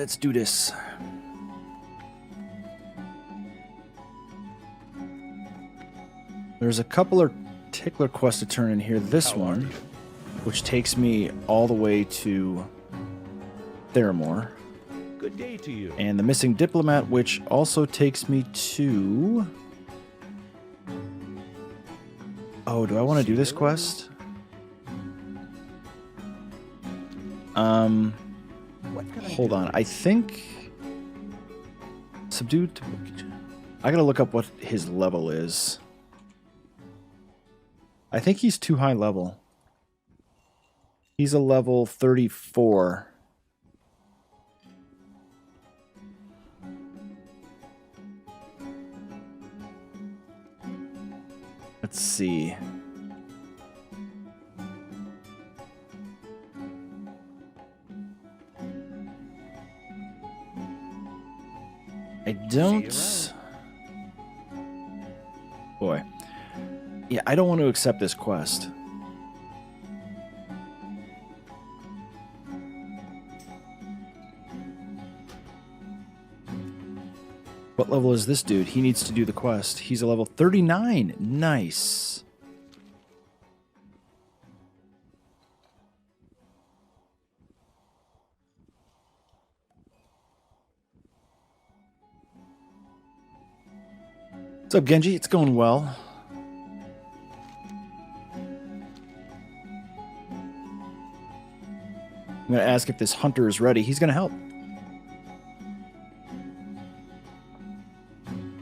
let's do this. There's a couple of tickler quests to turn in here. This one, which takes me all the way to Theramore. Good day to you. And the missing diplomat, which also takes me to... Oh, do I want to do this quest? Hold on. I think... Subdued... I gotta look up what his level is. I think he's too high level. He's a level 34. Let's see. I don't... Boy. Yeah, I don't want to accept this quest. What level is this dude? He needs to do the quest. He's a level 39. Nice. What's up, Genji? It's going well. I'm going to ask if this hunter is ready. He's going to help.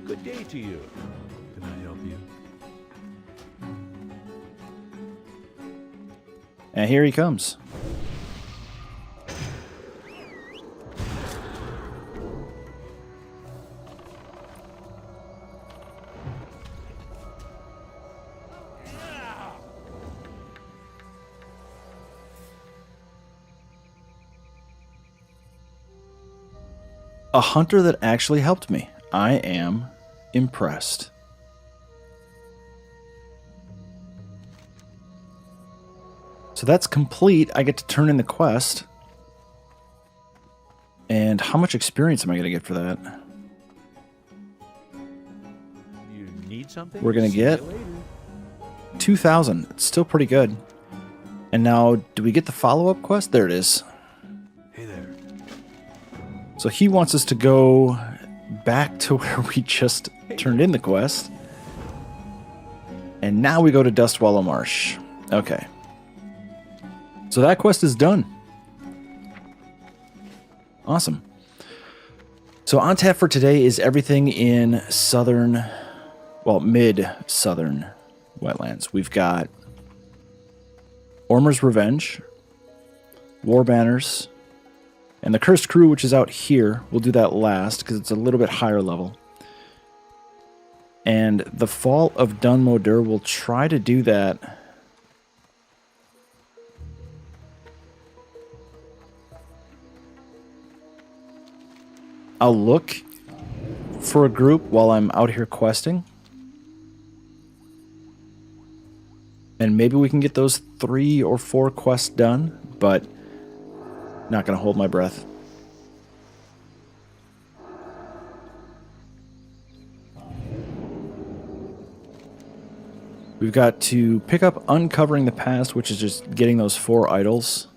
Good day to you. Can I help you? And here he comes. A hunter that actually helped me. I am impressed. So that's complete. I get to turn in the quest. And how much experience am I going to get for that? You need something? We're going to get 2,000. It's still pretty good. And now, do we get the follow-up quest? There it is. Hey there. So he wants us to go back to where we just turned in the quest. And now we go to Dustwallow Marsh. Okay. So that quest is done. Awesome. So on tap for today is everything in southern, well, mid-southern Wetlands. We've got Ormur's Revenge, War Banners, and the Cursed Crew, which is out here. We'll do that last because it's a little bit higher level. And the Fall of Dun Modur, we'll try to do that. I'll look for a group while I'm out here questing. And maybe we can get those 3 or 4 quests done, but not going to hold my breath. We've got to pick up Uncovering the Past, which is just getting those 4 idols.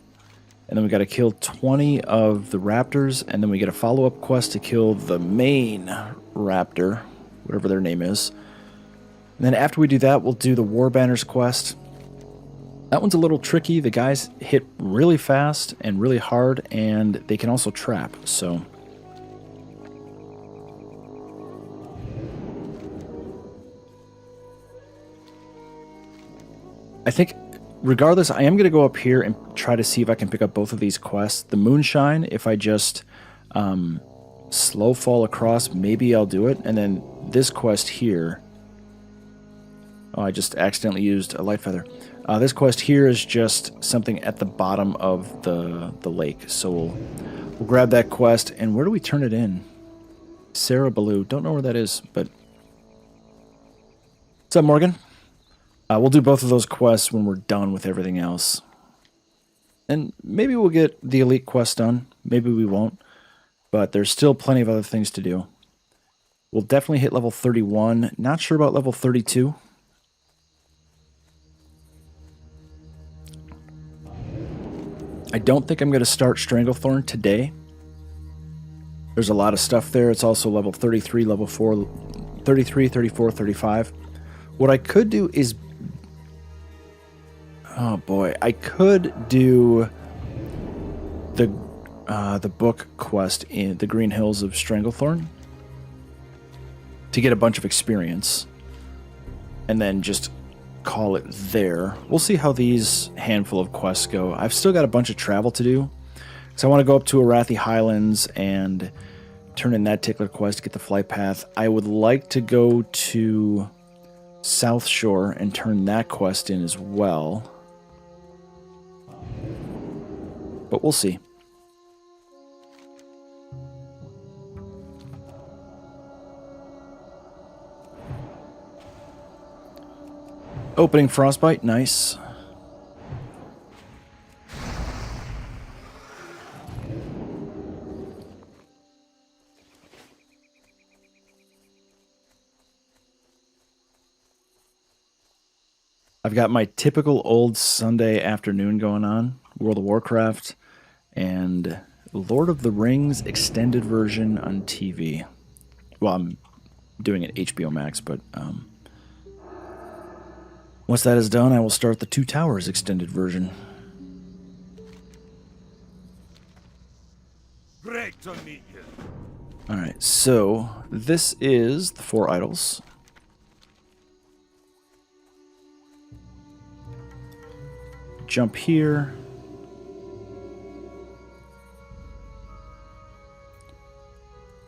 And then we got to kill 20 of the raptors, and then we get a follow-up quest to kill the main raptor, whatever their name is. And then after we do that, we'll do the War Banners quest. That one's a little tricky. The guys hit really fast and really hard, and they can also trap, so... I think, regardless, I am going to go up here and try to see if I can pick up both of these quests. The Moonshine, if I just slow fall across, maybe I'll do it. And then this quest here... Oh, I just accidentally used a light feather. This quest here is just something at the bottom of the lake. So we'll grab that quest. And where do we turn it in? Sarah Ballou. Don't know where that is, but... What's up, Morgan? We'll do both of those quests when we're done with everything else. And maybe we'll get the elite quest done. Maybe we won't. But there's still plenty of other things to do. We'll definitely hit level 31. Not sure about level 32. I don't think I'm going to start Stranglethorn today. There's a lot of stuff there. It's also level 33, level 4, 33, 34, 35. What I could do is... Oh boy. I could do the book quest in the Green Hills of Stranglethorn to get a bunch of experience. And then just call it there. We'll see how these handful of quests go. I've still got a bunch of travel to do. So I want to go up to Arathi Highlands and turn in that tickler quest to get the flight path. I would like to go to South Shore and turn that quest in as well. But we'll see. Opening Frostbite, nice. I've got my typical old Sunday afternoon going on. World of Warcraft and Lord of the Rings extended version on TV. Well, I'm doing it HBO Max, but once that is done, I will start the Two Towers extended version. Great to meet you. Alright, so this is the 4 idols. Jump here.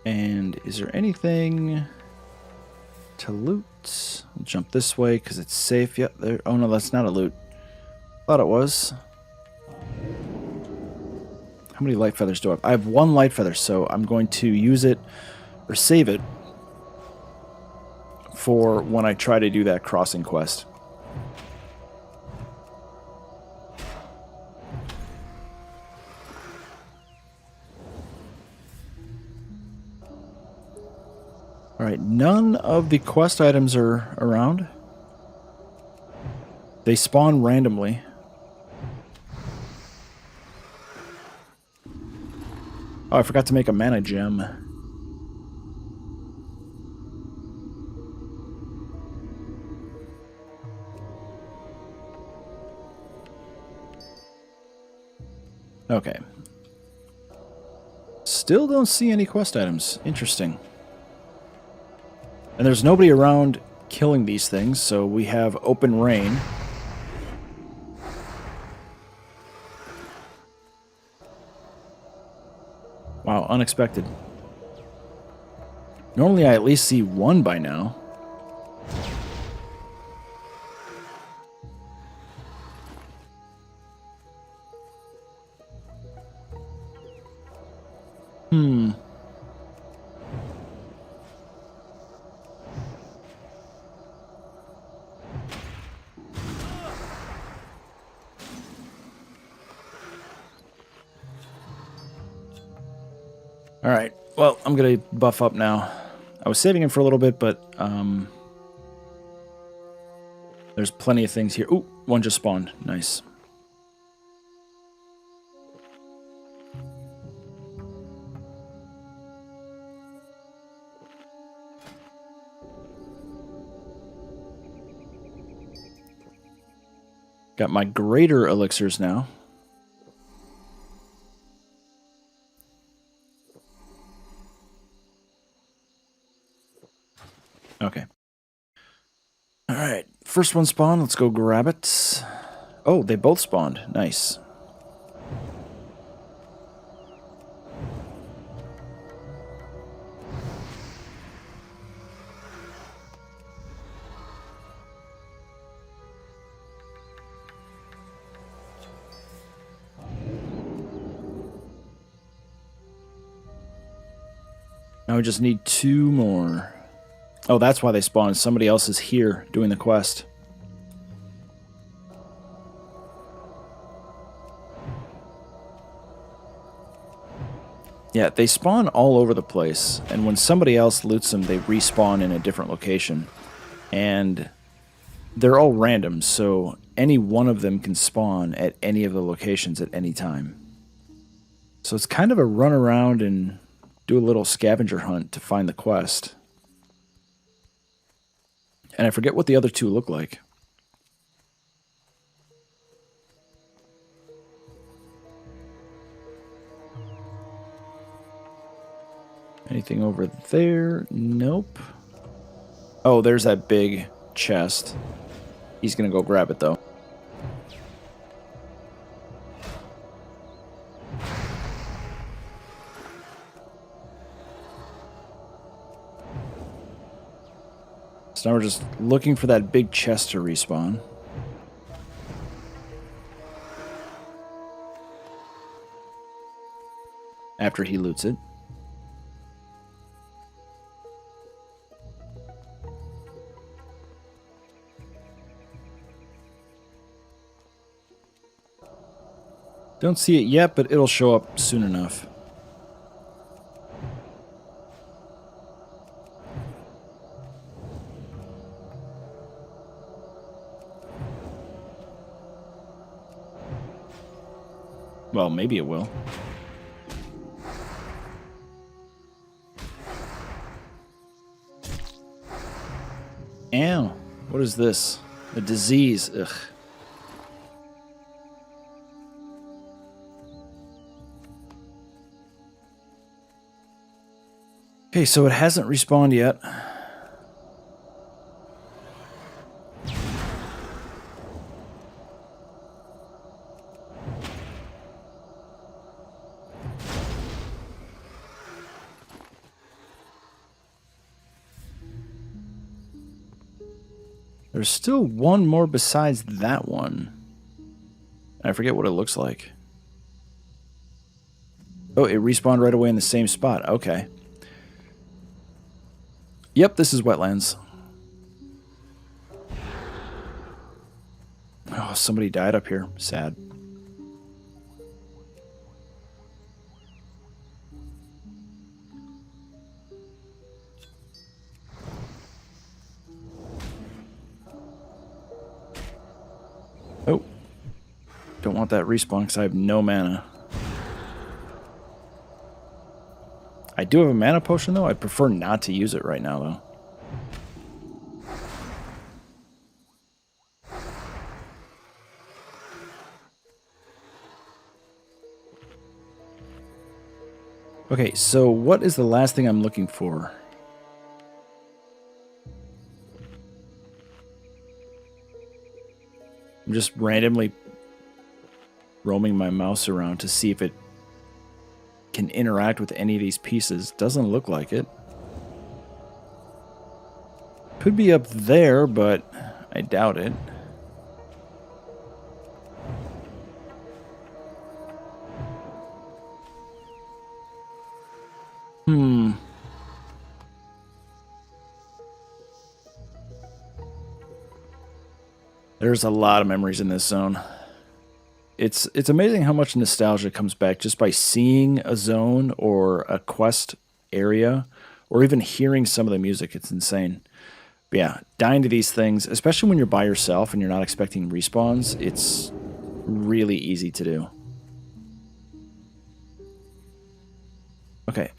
And is there anything to loot? We'll jump this way because it's safe. Yep, there. Oh no, that's not a loot. Thought it was. How many light feathers do I have? I have 1 light feather, so I'm going to use it or save it for when I try to do that crossing quest. Alright, none of the quest items are around. They spawn randomly. Oh, I forgot to make a mana gem. Okay. Still don't see any quest items. Interesting. And there's nobody around killing these things, so we have open rain. Wow, unexpected. Normally I at least see 1 by now. Alright, well, I'm gonna buff up now. I was saving him for a little bit, but there's plenty of things here. Ooh, 1 just spawned. Nice. Got my greater elixirs now. Okay. Alright, first one spawned. Let's go grab it. Oh, they both spawned. Nice. Now we just need 2 more. Oh, that's why they spawned. Somebody else is here doing the quest. Yeah, they spawn all over the place, and when somebody else loots them, they respawn in a different location. And they're all random, so any one of them can spawn at any of the locations at any time. So it's kind of a run around and do a little scavenger hunt to find the quest. And I forget what the other two look like. Anything over there? Nope. Oh, there's that big chest. He's gonna go grab it, though. So now we're just looking for that big chest to respawn. After he loots it. Don't see it yet, but it'll show up soon enough. Well, maybe it will. Ow. What is this? A disease. Ugh. Okay, so it hasn't respawned yet. There's still one more besides that one. I forget what it looks like. Oh, it respawned right away in the same spot. Okay. Yep, this is Wetlands. Oh, somebody died up here. Sad. Oh. Don't want that respawn because I have no mana. I do have a mana potion, though. I'd prefer not to use it right now, though. Okay, so what is the last thing I'm looking for? I'm just randomly roaming my mouse around to see if it can interact with any of these pieces. Doesn't look like it. Could be up there, but I doubt it. There's a lot of memories in this zone. It's amazing how much nostalgia comes back just by seeing a zone or a quest area or even hearing some of the music. It's insane. But yeah, dying to these things, especially when you're by yourself and you're not expecting respawns, it's really easy to do. Okay,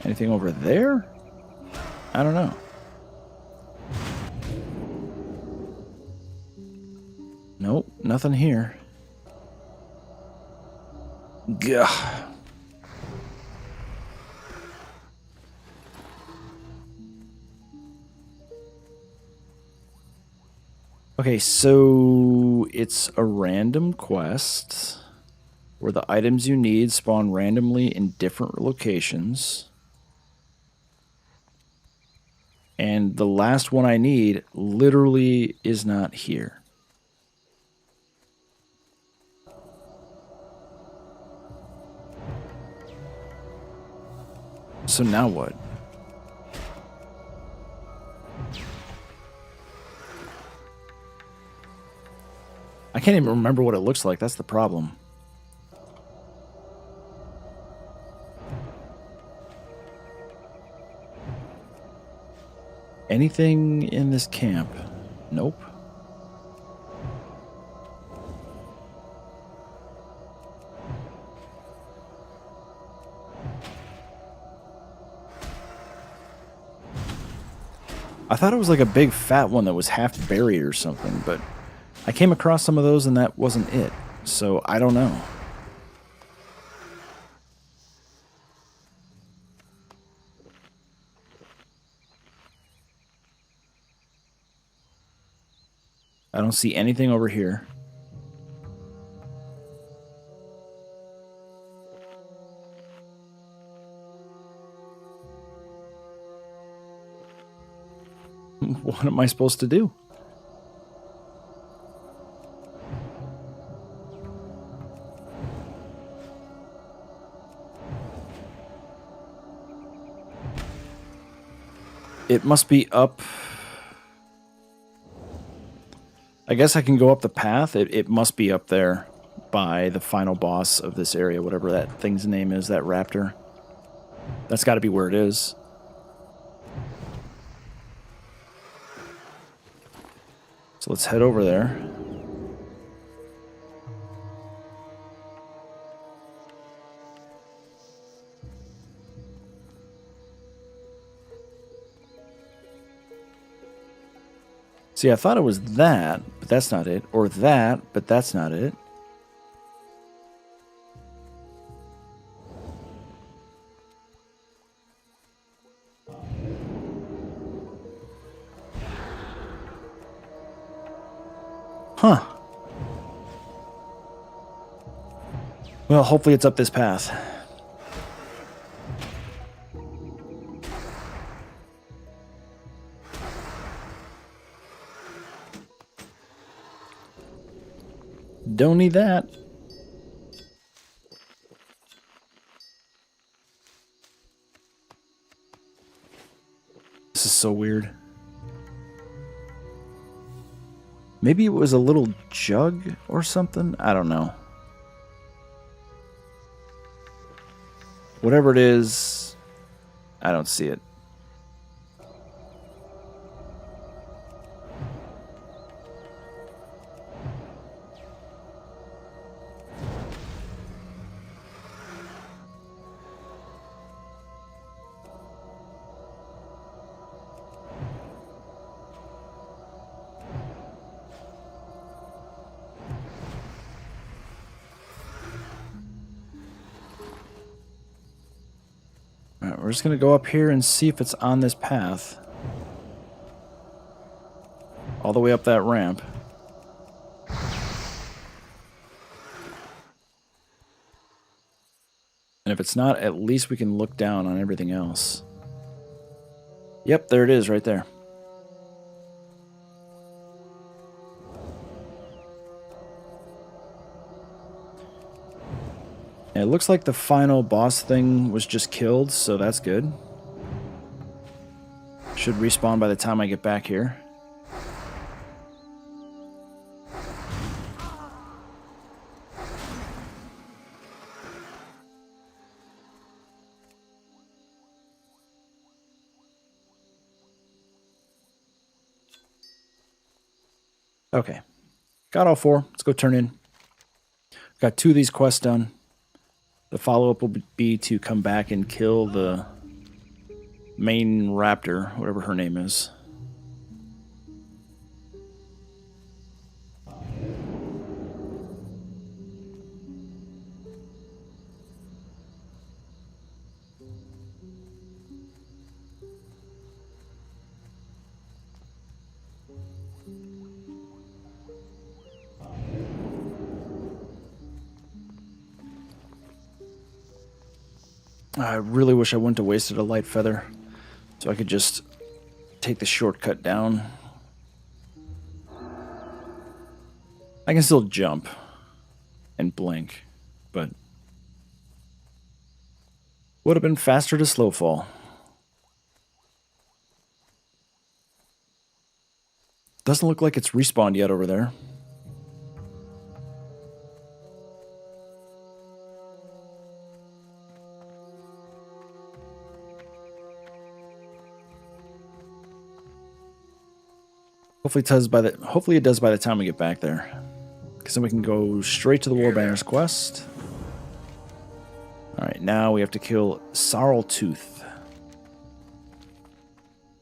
anything over there? I don't know. Nope, nothing here. Gah. Okay, so it's a random quest where the items you need spawn randomly in different locations. And the last one I need literally is not here. So now what? I can't even remember what it looks like. That's the problem. Anything in this camp? Nope. I thought it was like a big fat one that was half buried or something, but I came across some of those and that wasn't it. So I don't know. I don't see anything over here. What am I supposed to do? It must be up. I guess I can go up the path. It must be up there by the final boss of this area, whatever that thing's name is, that raptor. That's got to be where it is. So let's head over there. See, I thought it was that, but that's not it. Or that, but that's not it. Huh. Well, hopefully it's up this path. Don't need that. This is so weird. Maybe it was a little jug or something? I don't know. Whatever it is, I don't see it. Alright, we're just going to go up here and see if it's on this path. All the way up that ramp. And if it's not, at least we can look down on everything else. Yep, there it is right there. And it looks like the final boss thing was just killed, so that's good. Should respawn by the time I get back here. Okay. Got all four. Let's go turn in. Got 2 of these quests done. The follow-up will be to come back and kill the main raptor, whatever her name is. I really wish I wouldn't have wasted a light feather, so I could just take the shortcut down. I can still jump and blink, but would have been faster to slow fall. Doesn't look like it's respawned yet over there. Hopefully it does by the time we get back there. Because then we can go straight to the Warbanners quest. Alright, now we have to kill Sarltooth.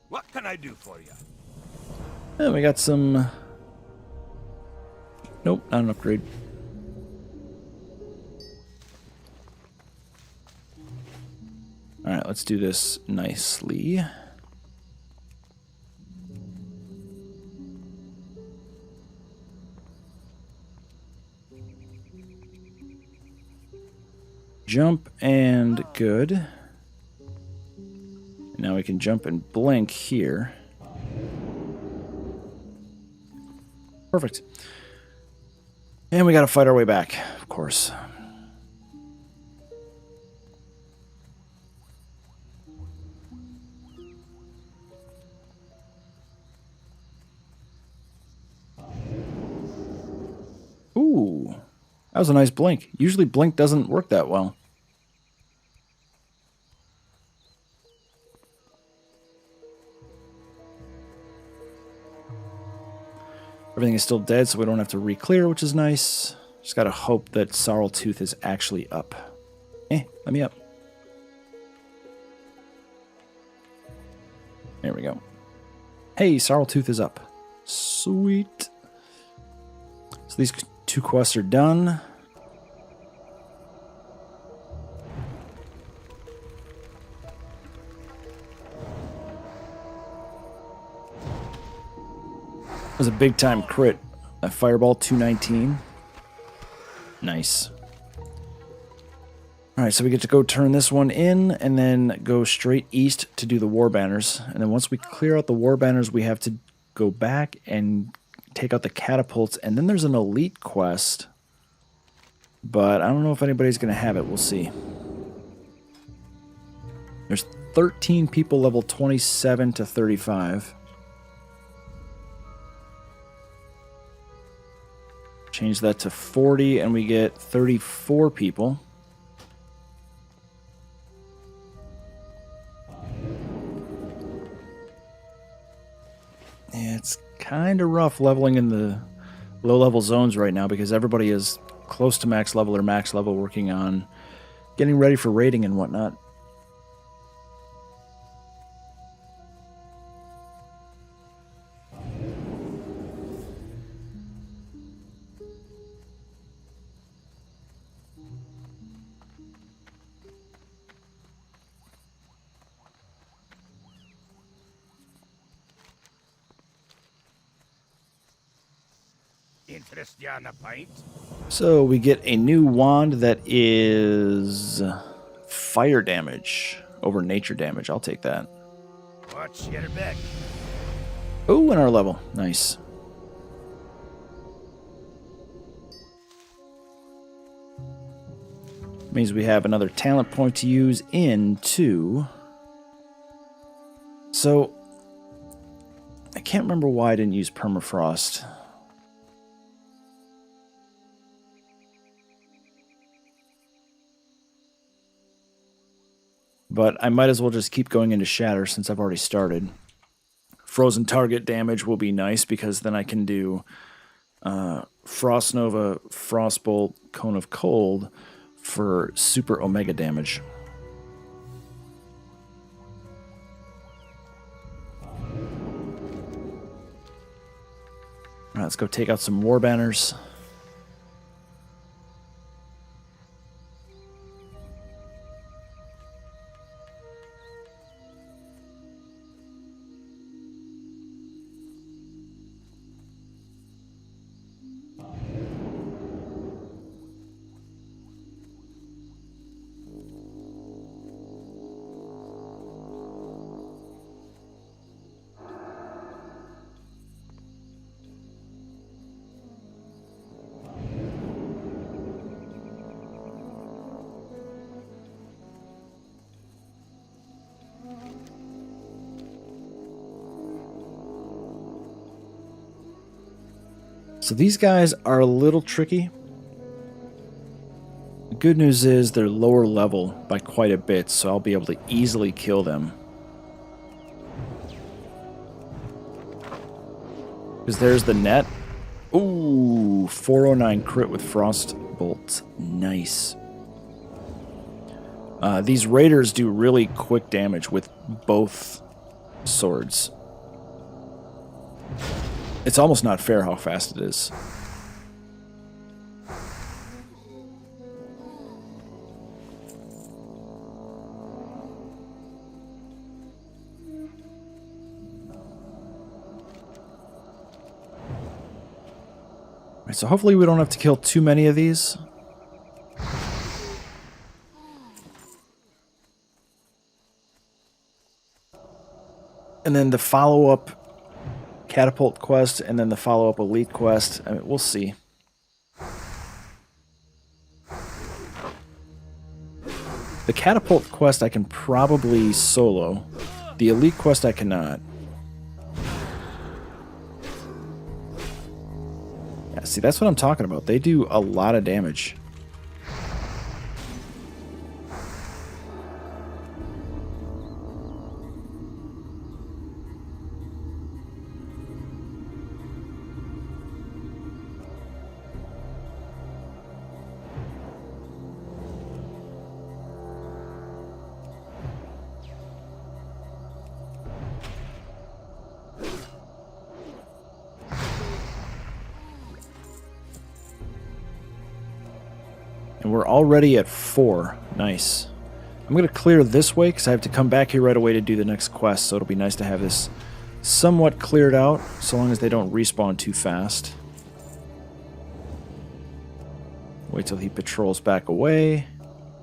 What can I do for you? And we got some... Nope, not an upgrade. Alright, let's do this nicely. Jump and good. Now we can jump and blink here. Perfect. And we gotta fight our way back, of course. Ooh, that was a nice blink. Usually blink doesn't work that well. Everything is still dead, so we don't have to re-clear, which is nice. Just gotta hope that Sarltooth is actually up. Let me up. There we go. Hey, Sarltooth is up. Sweet. So these two quests are done. That was a big time crit. That fireball 219. Nice. Alright, so we get to go turn this one in and then go straight east to do the Warbanners. And then once we clear out the Warbanners, we have to go back and take out the catapults. And then there's an elite quest. But I don't know if anybody's going to have it. We'll see. There's 13 people level 27 to 35. Change that to 40 and we get 34 people. Yeah, it's kind of rough leveling in the low-level zones right now because everybody is close to max level or max level working on getting ready for raiding and whatnot. Interest you on a pint? So we get a new wand that is fire damage over nature damage. I'll take that. Watch your back. Oh, and our level. Nice. Means we have another talent point to use into. So I can't remember why I didn't use permafrost. But I might as well just keep going into Shatter since I've already started. Frozen target damage will be nice because then I can do Frost Nova, Frostbolt, Cone of Cold for super Omega damage. Alright, let's go take out some Warbanners. So these guys are a little tricky. The good news is they're lower level by quite a bit, so I'll be able to easily kill them. Because there's the net. Ooh, 409 crit with frost bolts. Nice. These raiders do really quick damage with both swords. It's almost not fair how fast it is. Alright, so hopefully we don't have to kill too many of these. And then the follow-up catapult quest, and then the follow-up elite quest. I mean, we'll see. The catapult quest I can probably solo. The elite quest I cannot. Yeah, see, that's what I'm talking about. They do a lot of damage. And we're already at 4. Nice. I'm going to clear this way because I have to come back here right away to do the next quest, so it'll be nice to have this somewhat cleared out, so long as they don't respawn too fast. Wait till he patrols back away.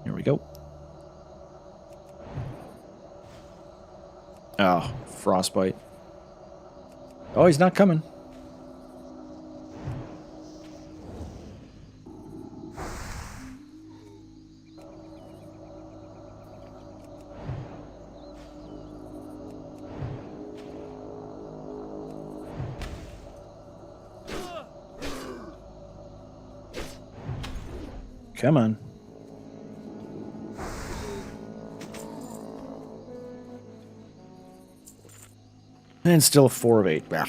Here we go. Oh, frostbite. Oh, he's not coming. Come on. And still 4 of 8. Ugh.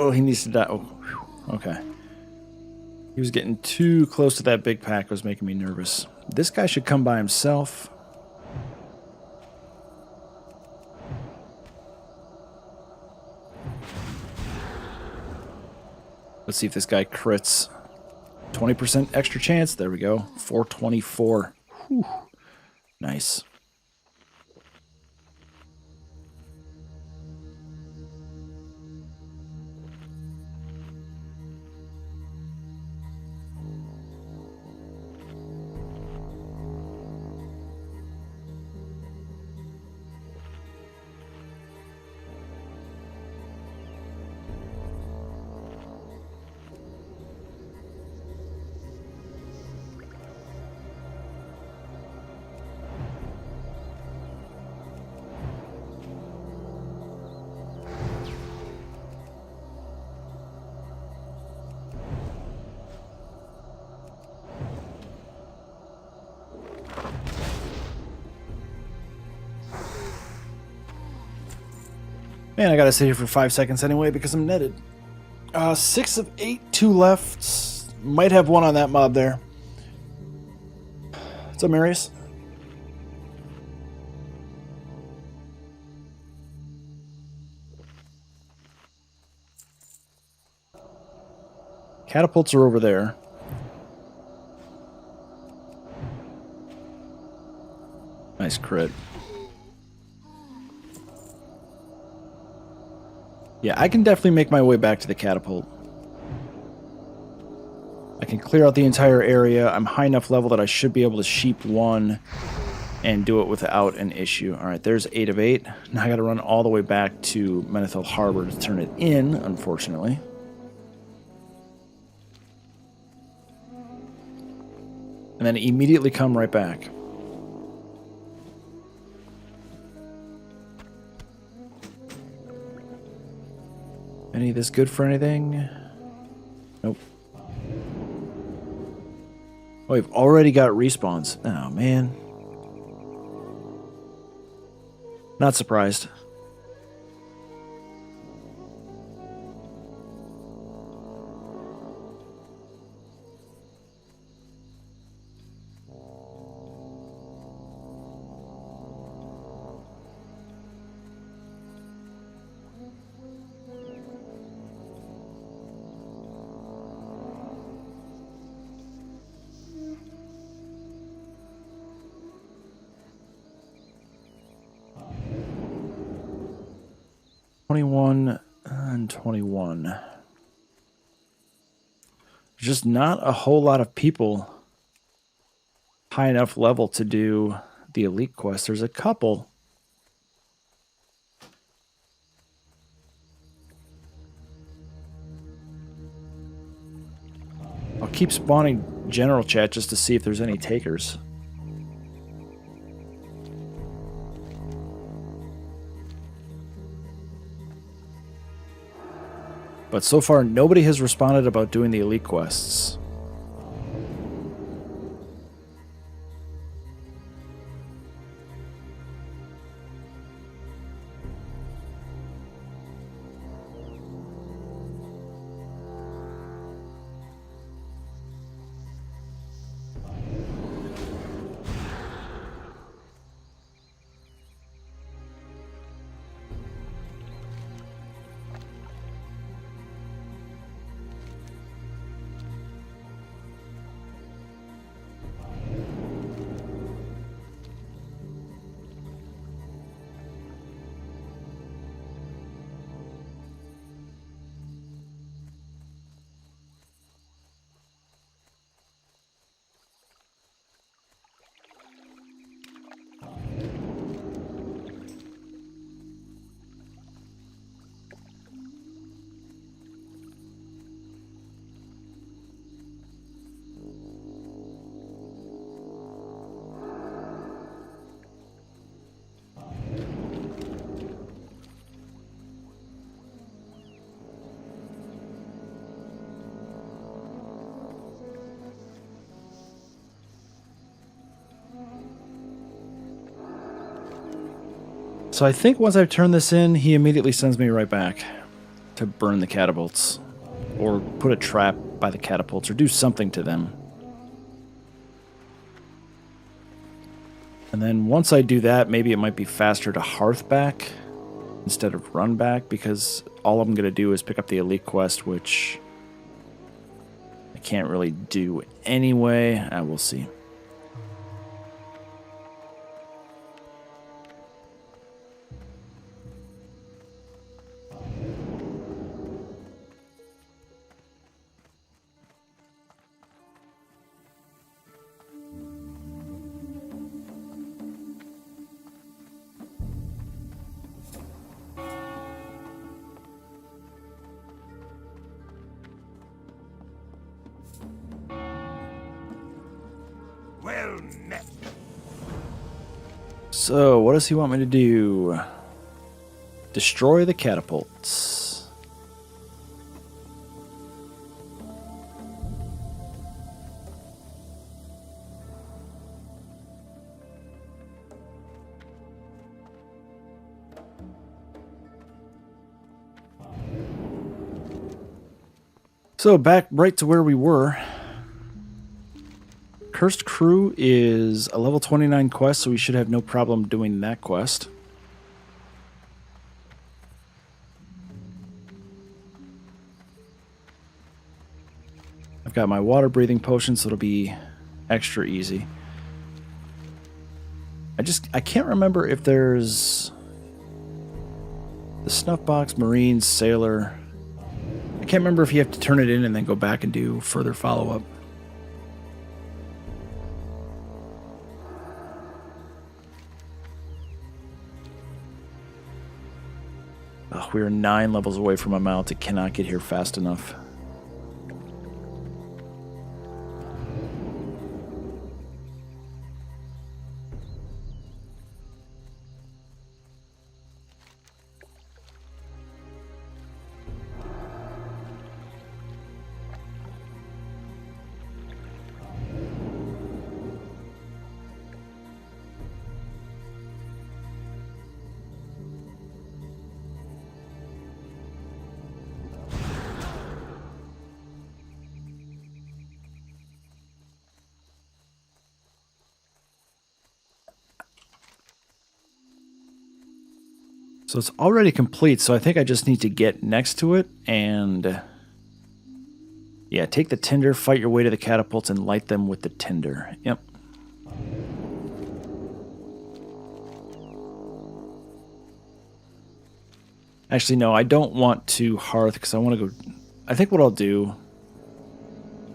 Oh, he needs to die. Oh, whew. Okay. He was getting too close to that big pack. It was making me nervous. This guy should come by himself. Let's see if this guy crits. 20% extra chance. There we go. 424. Whew. Nice. Man, I gotta sit here for 5 seconds anyway because I'm netted. 6 of 8, 2 left. Might have one on that mob there. What's up, Marius? Catapults are over there. Nice crit. Yeah, I can definitely make my way back to the catapult. can clear out the entire area. I'm high enough level that I should be able to sheep 1 and do it without an issue. All right, there's 8 of 8. Now I got to run all the way back to Menethil Harbor to turn it in, unfortunately. And then immediately come right back. Any of this good for anything? Nope. Oh, we've already got respawns. Oh, man. Not surprised. And 21. There's just not a whole lot of people high enough level to do the elite quest. There's a couple. I'll keep spawning general chat just to see if there's any takers. But so far, nobody has responded about doing the elite quests. So I think once I've turned this in, he immediately sends me right back to burn the catapults. Or put a trap by the catapults, or do something to them. And then once I do that, maybe it might be faster to hearth back instead of run back, because all I'm going to do is pick up the elite quest, which I can't really do anyway. We'll see. Well met. So, what does he want me to do? Destroy the catapults. So, back right to where we were. Cursed Crew is a level 29 quest, so we should have no problem doing that quest. I've got my water breathing potion, so it'll be extra easy. I can't remember if there's the snuff box, Marines, Sailor. I can't remember if you have to turn it in and then go back and do further follow-up. Ugh, we are 9 levels away from a mount. It cannot get here fast enough. So it's already complete, so I think I just need to get next to it and... yeah, take the tinder, fight your way to the catapults, and light them with the tinder. Yep. Actually, no, I don't want to hearth, because I want to go... I think what I'll do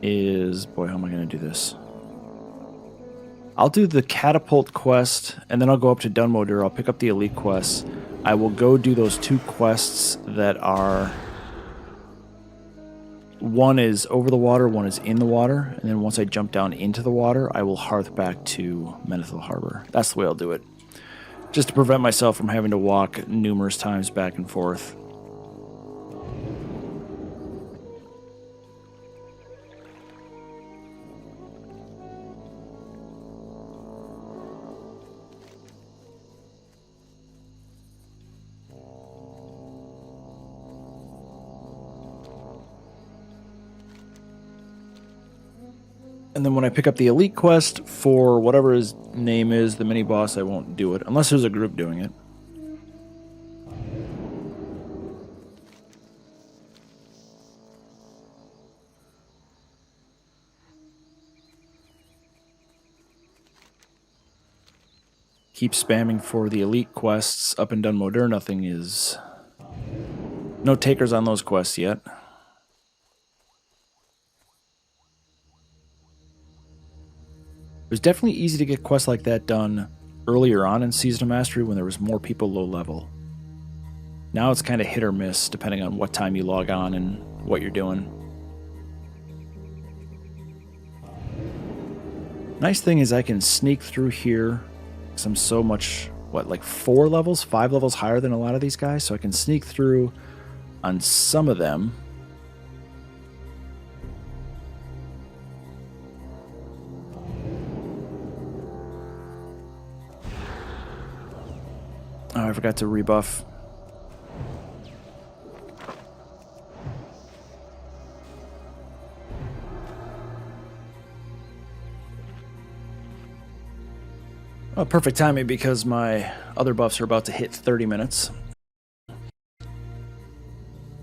is... boy, how am I going to do this? I'll do the catapult quest, and then I'll go up to Dunmoder. I'll pick up the elite quests. I will go do those 2 quests that are... one is over the water, one is in the water, and then once I jump down into the water, I will hearth back to Menethil Harbor. That's the way I'll do it. Just to prevent myself from having to walk numerous times back and forth. And then when I pick up the elite quest for whatever his name is, the mini-boss, I won't do it. Unless there's a group doing it. Keep spamming for the elite quests up in Dunmoder. Nothing is... no takers on those quests yet. It was definitely easy to get quests like that done earlier on in Season of Mastery when there was more people low level. Now it's kind of hit or miss depending on what time you log on and what you're doing. Nice thing is I can sneak through here because I'm so much, what, like 4 levels, 5 levels higher than a lot of these guys, so I can sneak through on some of them. Oh, I forgot to rebuff. Oh, perfect timing because my other buffs are about to hit 30 minutes.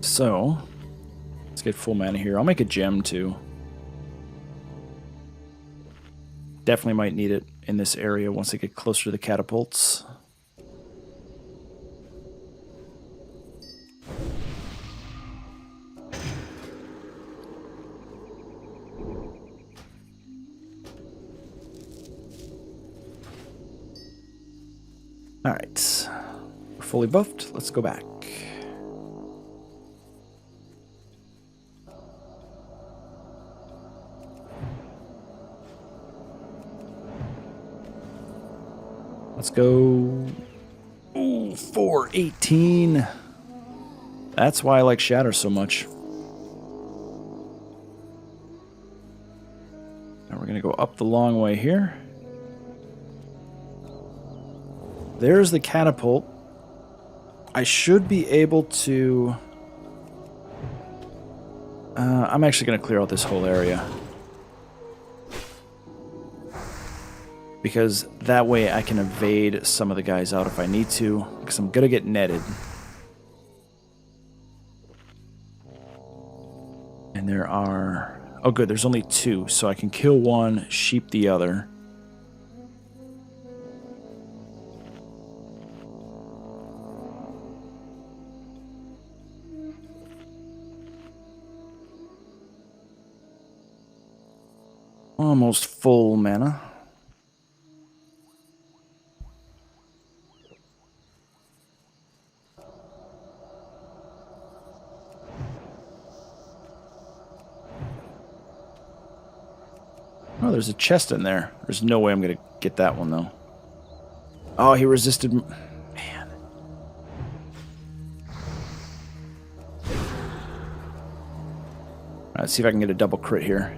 So, let's get full mana here. I'll make a gem too. Definitely might need it in this area once I get closer to the catapults. Alright, we're fully buffed. Let's go back. Let's go. Ooh, 418. That's why I like Shatter so much. Now we're going to go up the long way here. There's the catapult. I should be able to... I'm actually going to clear out this whole area. Because that way I can evade some of the guys out if I need to. Because I'm going to get netted. And there are... oh good, there's only 2. So I can kill one, sheep the other. Almost full mana. Oh, there's a chest in there. There's no way I'm going to get that one, though. Oh, he resisted... Man. Alright, let's see if I can get a double crit here.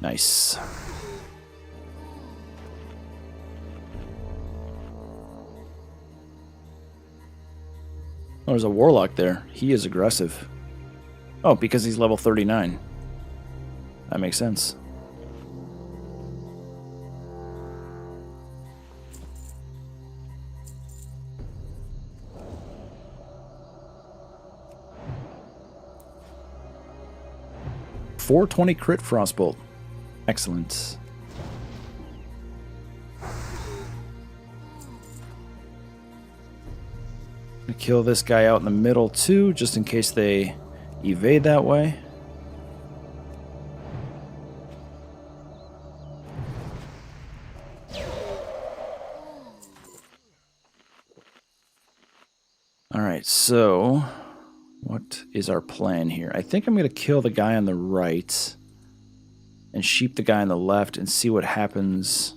Nice. Oh, there's a warlock there. He is aggressive. Oh, because he's level 39. That makes sense. .420 crit frostbolt. Excellent. Gonna kill this guy out in the middle too, just in case they evade that way. Alright, so what is our plan here? I think I'm going to kill the guy on the right and sheep the guy on the left and see what happens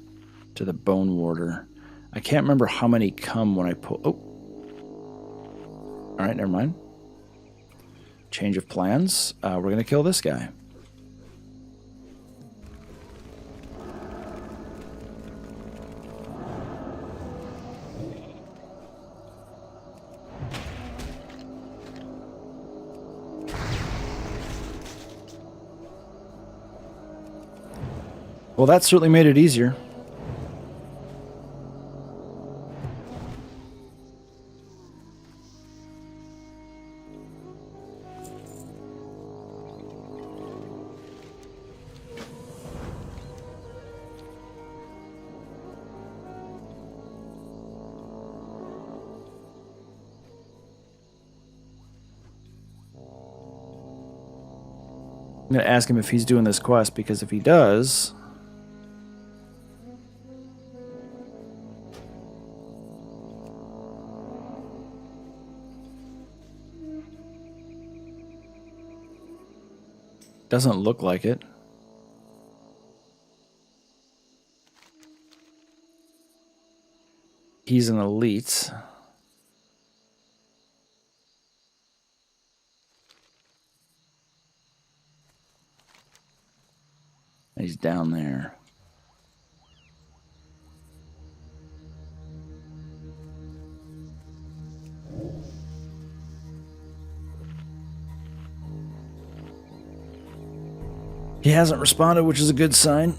to the Bone Warder. I can't remember how many come when I pull... Oh! Alright, never mind. Change of plans. We're going to kill this guy. Well, that certainly made it easier. I'm going to ask him if he's doing this quest, because if he does... Doesn't look like it. He's an elite. He's down there. He hasn't responded, which is a good sign.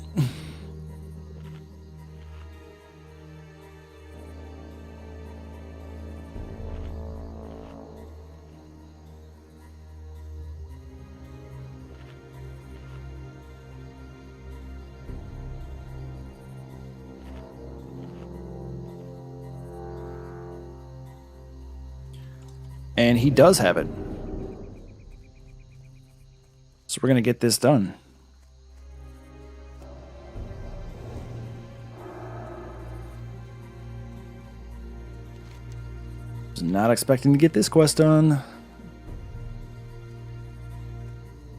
And he does have it. So we're going to get this done. Was not expecting to get this quest done.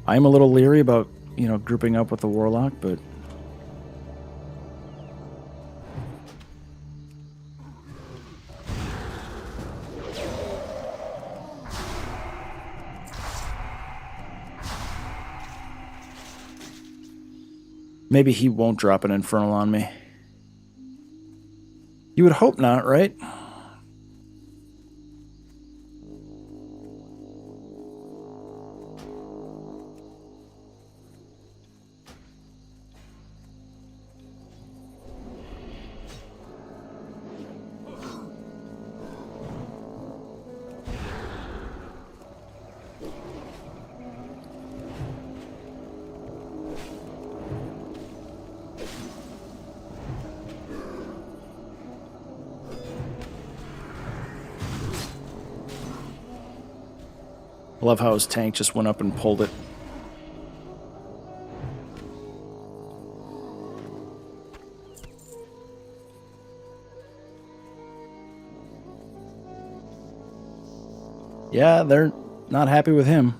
I'm a little leery about, grouping up with the Warlock, but... Maybe he won't drop an Infernal on me. You would hope not, right? I love how his tank just went up and pulled it. Yeah, they're not happy with him.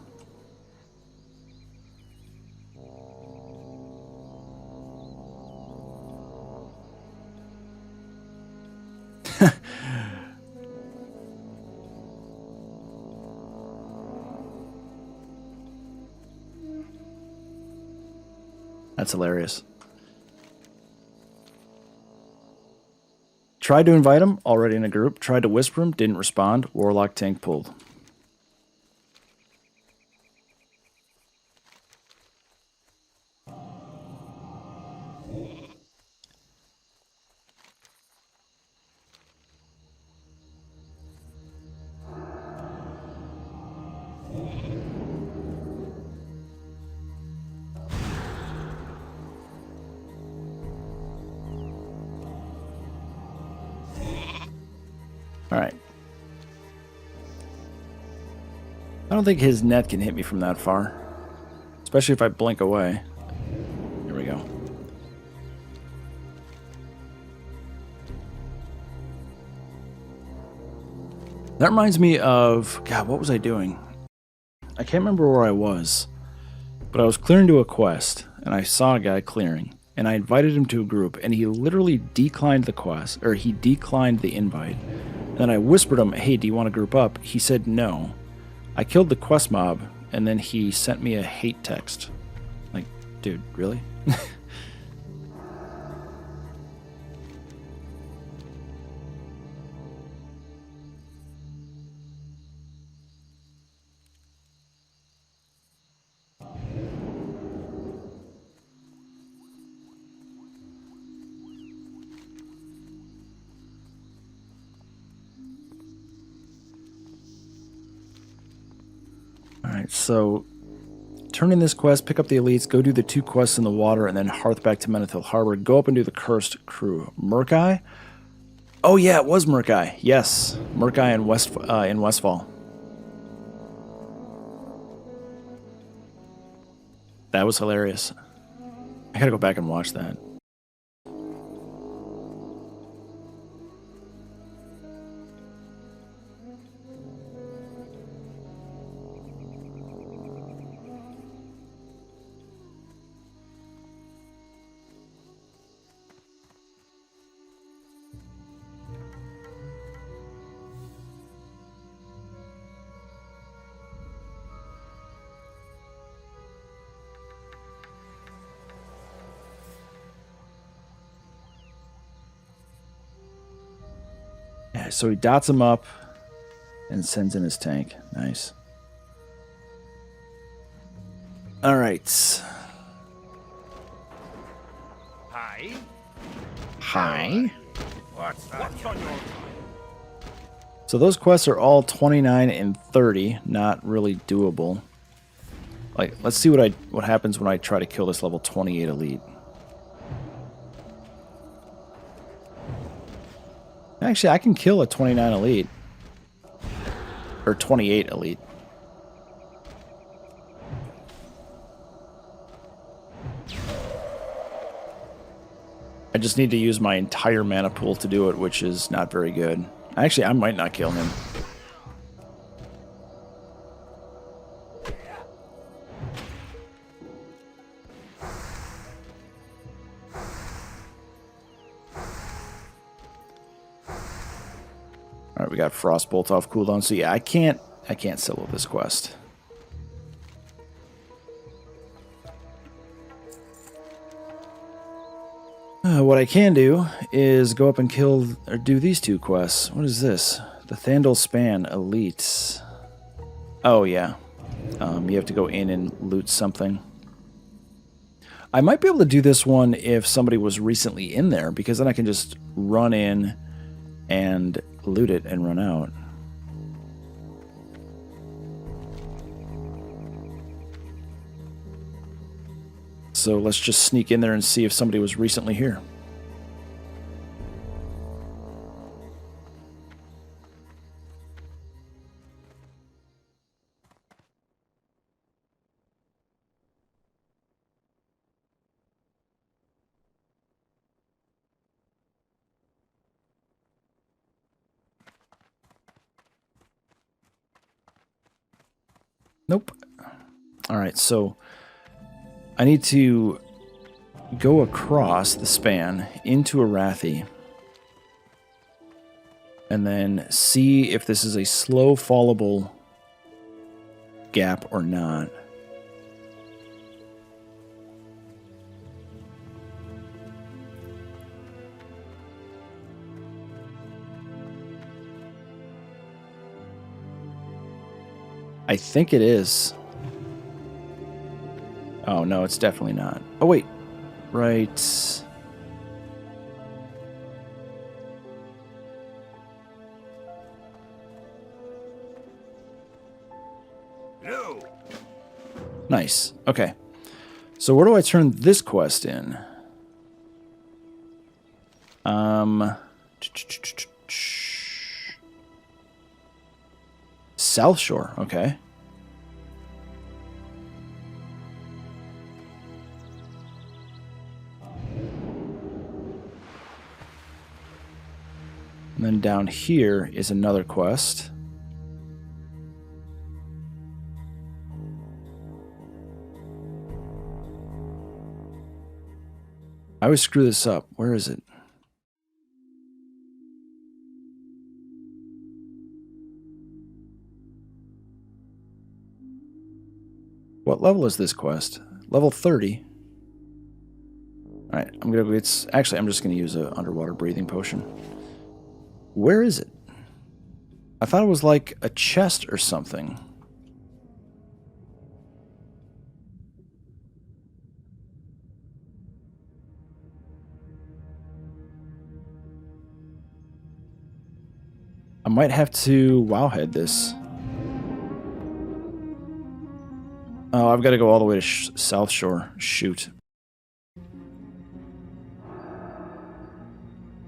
That's hilarious. Tried to invite him, already in a group. Tried to whisper him, didn't respond. Warlock tank pulled. Alright. I don't think his net can hit me from that far. Especially if I blink away. Here we go. That reminds me of... God, what was I doing? I can't remember where I was. But I was clearing to a quest, and I saw a guy clearing. And I invited him to a group, and he literally declined the quest, or he declined the invite. And then I whispered him, hey, do you want to group up? He said no. I killed the quest mob, and then he sent me a hate text. Like, dude, really? Alright, so turn in this quest, pick up the elites, go do the 2 quests in the water, and then hearth back to Menethil Harbor. Go up and do the Cursed Crew. Murkai? Oh yeah, it was Murkai. Yes, Murkai in Westfall. That was hilarious. I gotta go back and watch that. Yeah, so he dots him up and sends in his tank. Nice. All right. Hi. Hi. What's on your mind? So those quests are all 29 and 30, not really doable. Like, let's see what happens when I try to kill this level 28 elite. Actually, I can kill a 29 elite. Or 28 elite. I just need to use my entire mana pool to do it, which is not very good. Actually, I might not kill him. Alright, we got Frostbolt off cooldown, so yeah, I can't solo this quest. What I can do is go up and kill, or do these 2 quests. What is this? The Thandal Span Elites. Oh, yeah. You have to go in and loot something. I might be able to do this one if somebody was recently in there, because then I can just run in and loot it and run out. So let's just sneak in there and see if somebody was recently here. Nope. Alright, so I need to go across the span into Arathi and then see if this is a slow fallable gap or not. I think it is. Oh, no, it's definitely not. Oh, wait. Right. No. Nice. Okay. So where do I turn this quest in? South Shore. Okay. And then down here is another quest. I always screw this up. Where is it? What level is this quest? Level 30. Alright, I'm gonna I'm just gonna use an underwater breathing potion. Where is it? I thought it was like a chest or something. I might have to wowhead this. Oh, I've got to go all the way to South Shore. Shoot.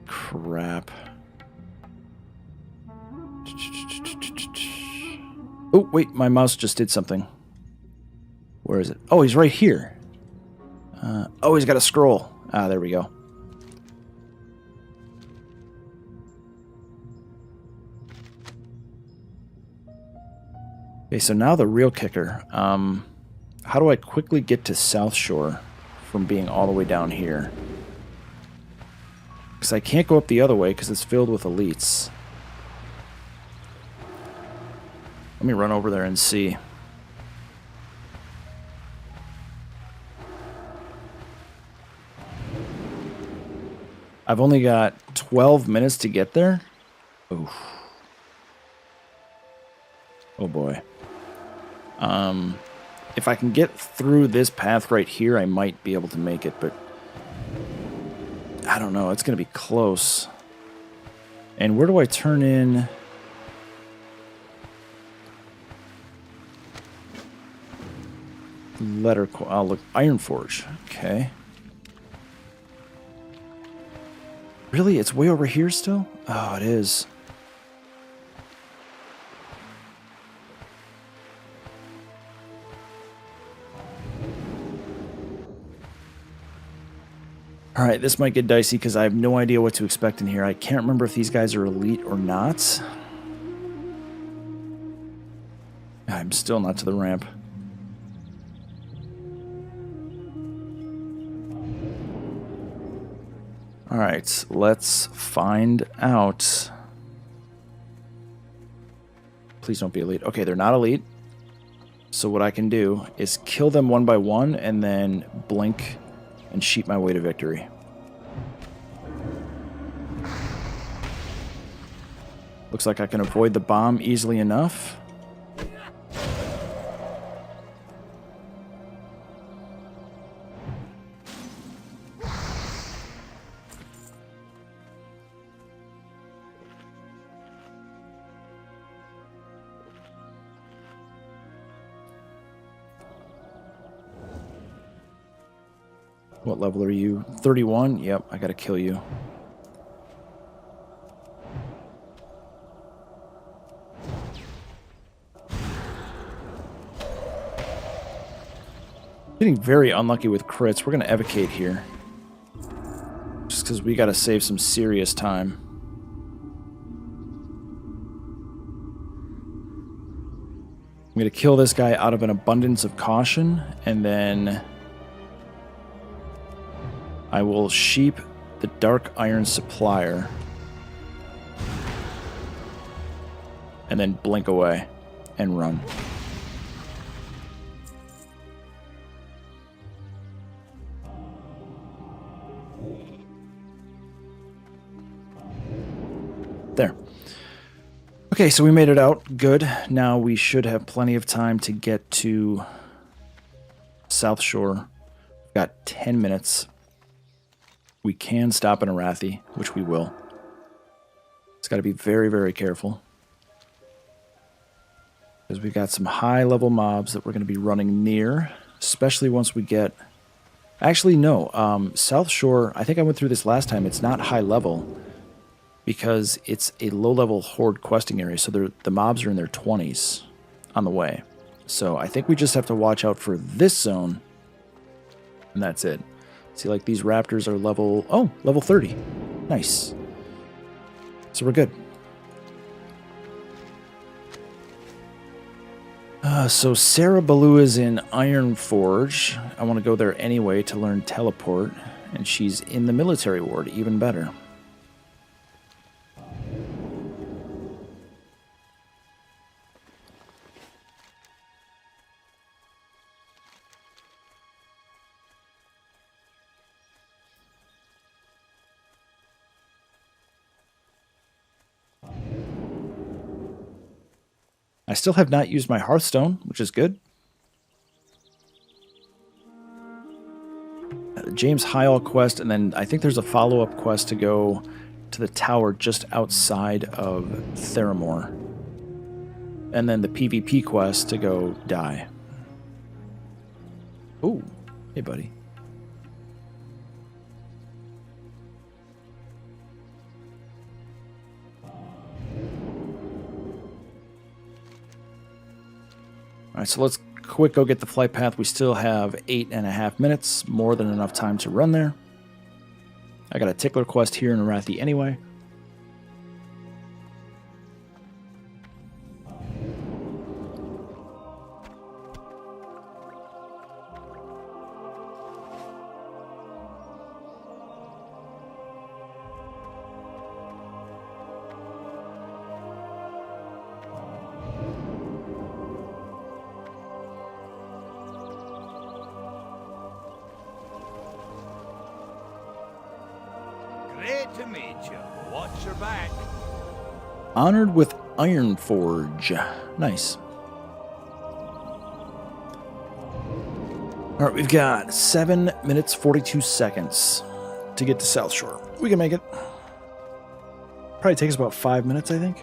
Crap. Oh, wait, my mouse just did something. Where is it? Oh, he's right here. Oh, he's got a scroll. Ah, there we go. Okay, so now the real kicker. How do I quickly get to South Shore from being all the way down here? Because I can't go up the other way because it's filled with elites. Let me run over there and see. I've only got 12 minutes to get there. Oof. Oh boy. If I can get through this path right here, I might be able to make it, but I don't know. It's going to be close. And where do I turn in? Oh, look, Ironforge. Okay. Really? It's way over here still? Oh, it is. Alright, this might get dicey because I have no idea what to expect in here. I can't remember if these guys are elite or not. I'm still not to the ramp. Alright, let's find out. Please don't be elite. Okay, they're not elite. So what I can do is kill them one by one and then blink and sheep my way to victory. Looks like I can avoid the bomb easily enough. What level are you? 31? Yep, I gotta kill you. Getting very unlucky with crits. We're gonna evocate here. Just because we gotta save some serious time. I'm gonna kill this guy out of an abundance of caution, and then I will sheep the Dark Iron Supplier and then blink away and run. There. Okay, so we made it out. Good. Now we should have plenty of time to get to South Shore. We've got 10 minutes. We can stop in Arathi, which we will. It's got to be very, very careful. Because we've got some high-level mobs that we're going to be running near, especially once we get... Actually, no. South Shore, I think I went through this last time. It's not high-level because it's a low-level horde questing area, so the mobs are in their 20s on the way. So I think we just have to watch out for this zone, and that's it. See, like, these raptors are level... Oh, level 30. Nice. So we're good. So Sarah Ballou is in Ironforge. I want to go there anyway to learn teleport, and she's in the military ward, even better. I still have not used my Hearthstone, which is good. James Hyall quest, and then I think there's a follow-up quest to go to the tower just outside of Theramore. And then the PvP quest to go die. Ooh, hey buddy. All right, so let's quick go get the flight path. We still have 8.5 minutes, more than enough time to run there. I got a tickler quest here in Arathi anyway. Great to meet you. Watch your back. Honored with Ironforge. Nice. All right, we've got 7 minutes, 42 seconds to get to South Shore. We can make it. Probably takes about 5 minutes, I think.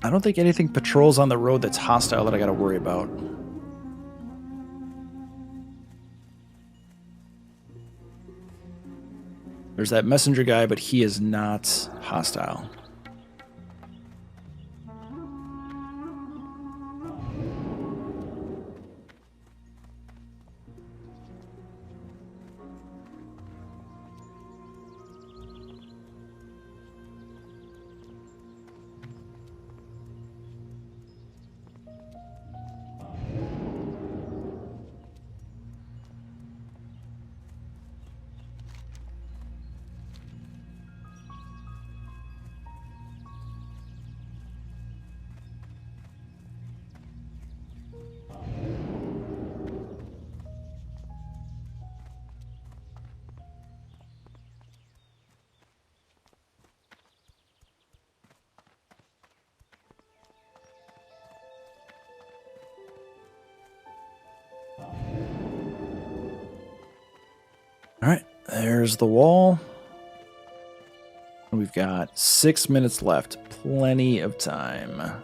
I don't think anything patrols on the road that's hostile that I gotta worry about. There's that messenger guy, but he is not hostile. All right, there's the wall. We've got 6 minutes left. Plenty of time.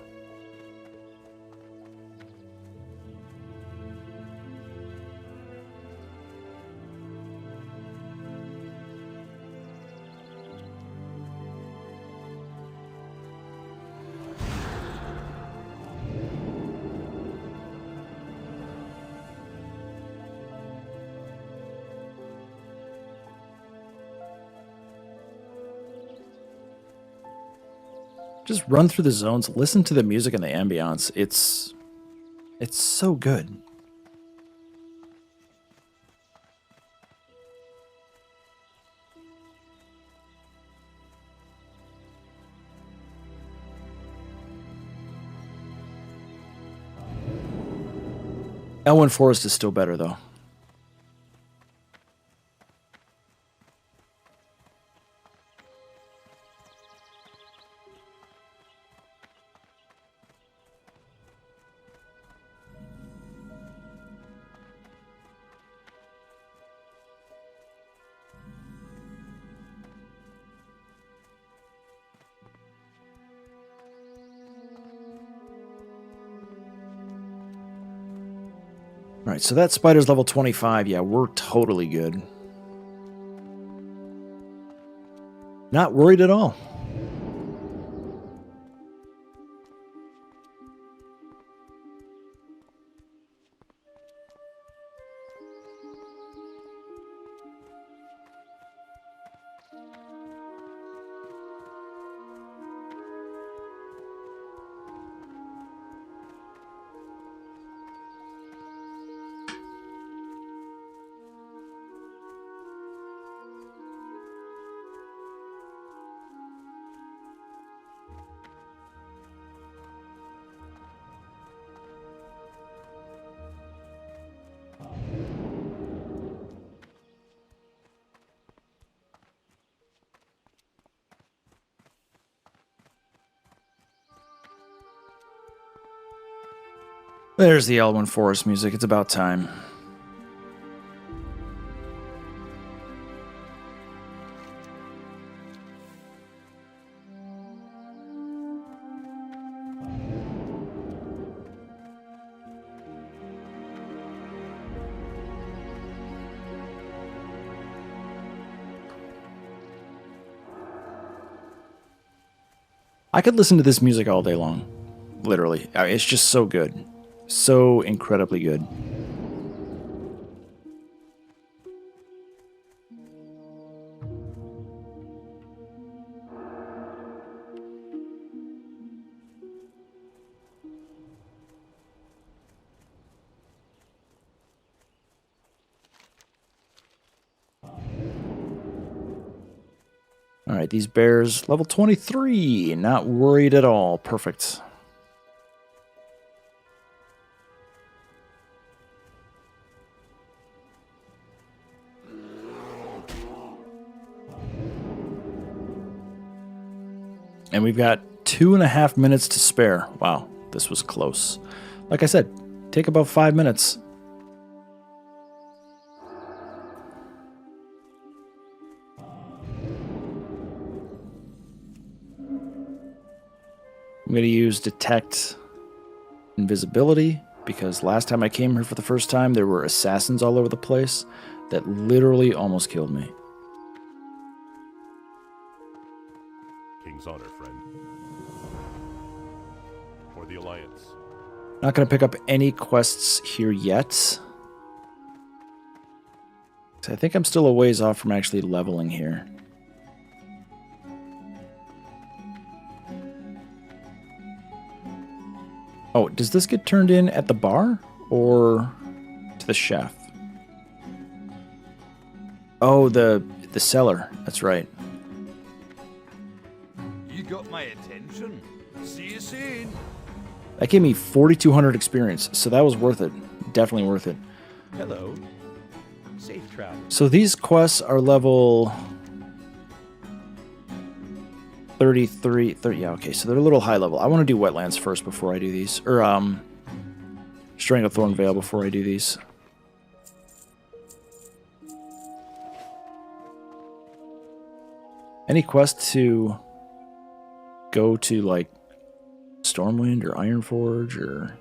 Just run through the zones, listen to the music and the ambiance. It's so good. Elwyn Forest is still better, though. All right, so that spider's level 25. Yeah, we're totally good. Not worried at all. There's the Elwyn Forest music. It's about time. I could listen to this music all day long. Literally. It's just so good. So incredibly good. All right, these bears, level 23. Not worried at all. Perfect. And we've got 2.5 minutes to spare. Wow, this was close. Like I said, take about 5 minutes. I'm going to use Detect Invisibility, because last time I came here for the first time, there were assassins all over the place that literally almost killed me. King's honor, friend. For the Alliance. Not going to pick up any quests here yet. I think I'm still a ways off from actually leveling here. Oh, does this get turned in at the bar or to the chef? Oh, the cellar. That's right. You got my attention. See you soon. That gave me 4,200 experience, so that was worth it. Definitely worth it. Hello. Safe travel. So these quests are level 33, 30, yeah, okay, so they're a little high level. I want to do Wetlands first before I do these. Or, Stranglethorn Vale before I do these. Any quest to go to, like, Stormwind or Ironforge or...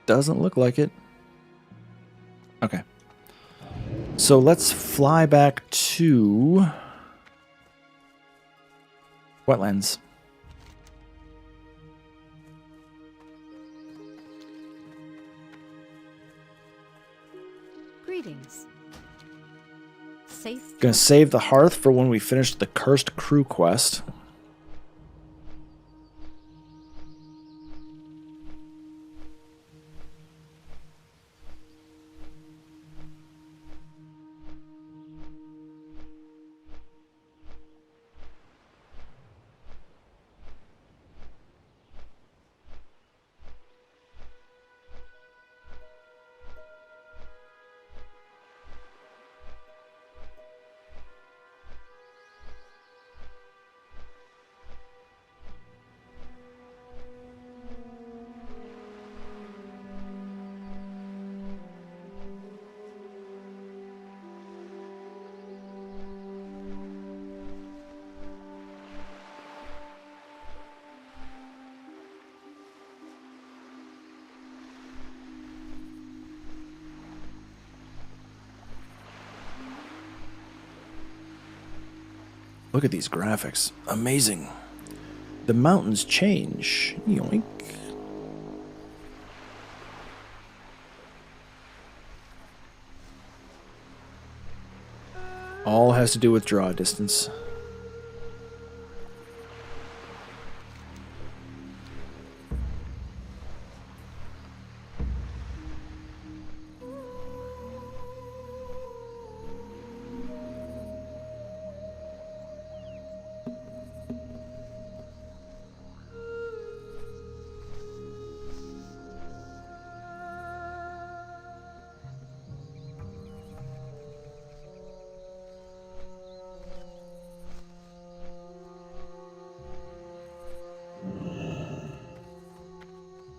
Doesn't look like it. Okay. So let's fly back to Wetlands. Greetings. Safe. Gonna save the hearth for when we finish the Cursed Crew quest. Look at these graphics. Amazing. The mountains change. Yoink. All has to do with draw distance.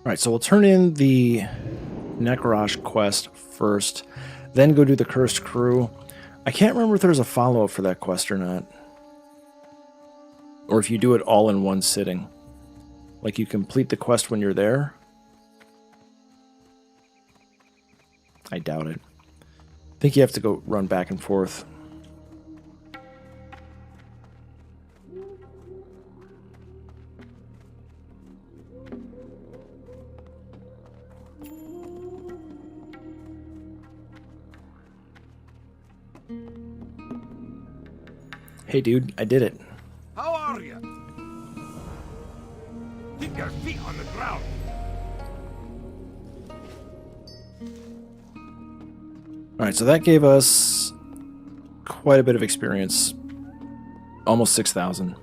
Alright, so we'll turn in the Nekrosh quest first, then go do the Cursed Crew. I can't remember if there's a follow-up for that quest or not. Or if you do it all in one sitting. Like you complete the quest when you're there. I doubt it. I think you have to go run back and forth. Hey dude, I did it. How are you? Keep your feet on the ground. Alright, so that gave us quite a bit of experience. Almost 6,000.